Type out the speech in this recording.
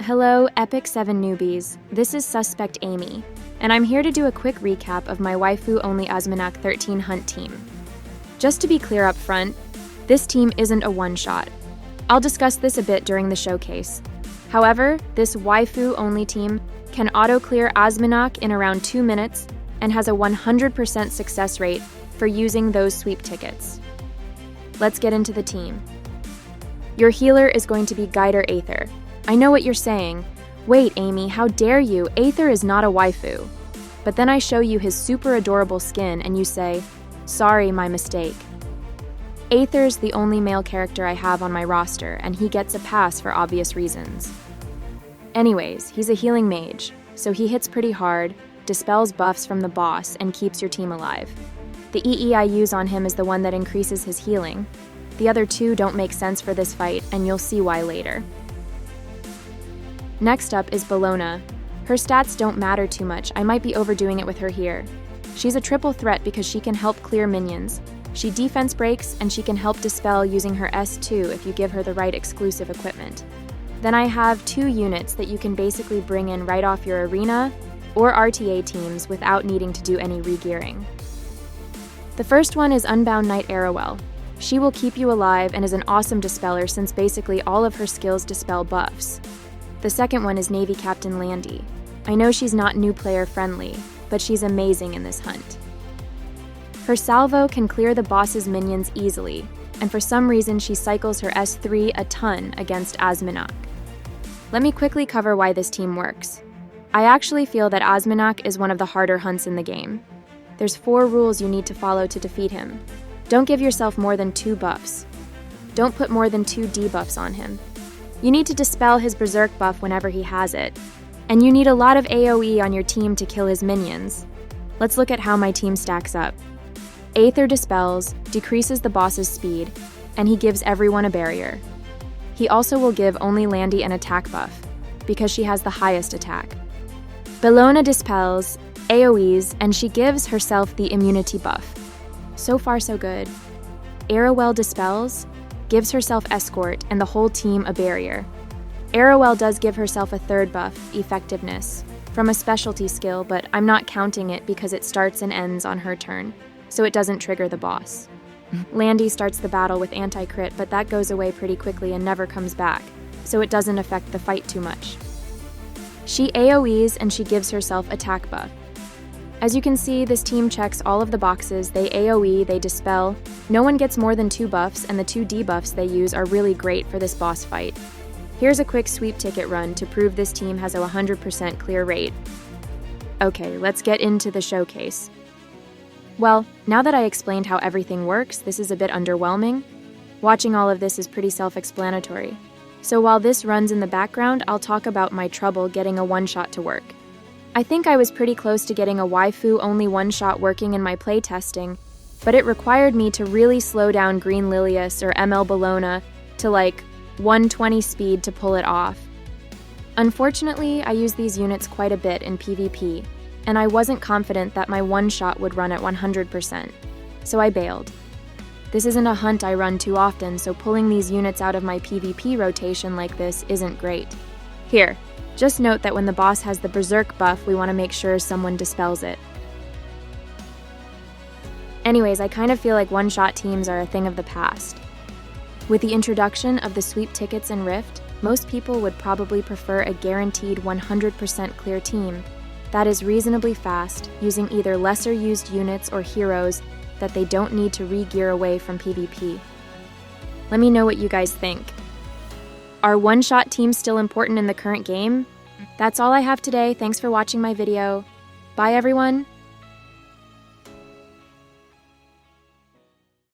Hello, Epic 7 newbies. This is Suspect Amy, and I'm here to do a quick recap of my Waifu Only Azimanak 13 Hunt team. Just to be clear up front, this team isn't a one-shot. I'll discuss this a bit during the showcase. However, this Waifu Only team can auto-clear Azimanak in around 2 minutes and has a 100% success rate for using those sweep tickets. Let's get into the team. Your healer is going to be Guider Aether. I know what you're saying. Wait, Amy, how dare you? Aether is not a waifu. But then I show you his super adorable skin and you say, sorry, my mistake. Aether's the only male character I have on my roster, and he gets a pass for obvious reasons. Anyways, he's a healing mage, so he hits pretty hard, dispels buffs from the boss, and keeps your team alive. The EE I use on him is the one that increases his healing. The other two don't make sense for this fight, and you'll see why later. Next up is Bellona. Her stats don't matter too much, I might be overdoing it with her here. She's a triple threat because she can help clear minions. She defense breaks, and she can help dispel using her S2 if you give her the right exclusive equipment. Then I have 2 units that you can basically bring in right off your arena or RTA teams without needing to do any regearing. The first one is Unbound Knight Arrowell. She will keep you alive and is an awesome dispeller since basically all of her skills dispel buffs. The second one is Navy Captain Landy. I know she's not new player friendly, but she's amazing in this hunt. Her salvo can clear the boss's minions easily, and for some reason she cycles her S3 a ton against Azimanak. Let me quickly cover why this team works. I actually feel that Azimanak is one of the harder hunts in the game. There's 4 rules you need to follow to defeat him. Don't give yourself more than 2 buffs. Don't put more than 2 debuffs on him. You need to dispel his berserk buff whenever he has it. And you need a lot of AoE on your team to kill his minions. Let's look at how my team stacks up. Aether dispels, decreases the boss's speed, and he gives everyone a barrier. He also will give only Landy an attack buff, because she has the highest attack. Bellona dispels, AoEs, and she gives herself the immunity buff. So far so good. Arrowell dispels, gives herself escort, and the whole team a barrier. Arrowell does give herself a 3rd buff, effectiveness, from a specialty skill, but I'm not counting it because it starts and ends on her turn, so it doesn't trigger the boss. Landy starts the battle with anti-crit, but that goes away pretty quickly and never comes back, so it doesn't affect the fight too much. She AoEs and she gives herself attack buff. As you can see, this team checks all of the boxes. They AoE, they dispel. No one gets more than 2 buffs, and the 2 debuffs they use are really great for this boss fight. Here's a quick sweep ticket run to prove this team has a 100% clear rate. Okay, let's get into the showcase. Well, now that I explained how everything works, this is a bit underwhelming. Watching all of this is pretty self-explanatory. So while this runs in the background, I'll talk about my trouble getting a one-shot to work. I think I was pretty close to getting a Waifu Only one-shot working in my playtesting, but it required me to really slow down Green Lilius or ML Bellona to like 120 speed to pull it off. Unfortunately, I use these units quite a bit in PvP, and I wasn't confident that my one-shot would run at 100%, so I bailed. This isn't a hunt I run too often, so pulling these units out of my PvP rotation like this isn't great. Here, just note that when the boss has the berserk buff, we want to make sure someone dispels it. Anyways, I kind of feel like one-shot teams are a thing of the past. With the introduction of the sweep tickets in Rift, most people would probably prefer a guaranteed 100% clear team that is reasonably fast, using either lesser used units or heroes that they don't need to re-gear away from PvP. Let me know what you guys think. Are one-shot teams still important in the current game? That's all I have today. Thanks for watching my video. Bye everyone!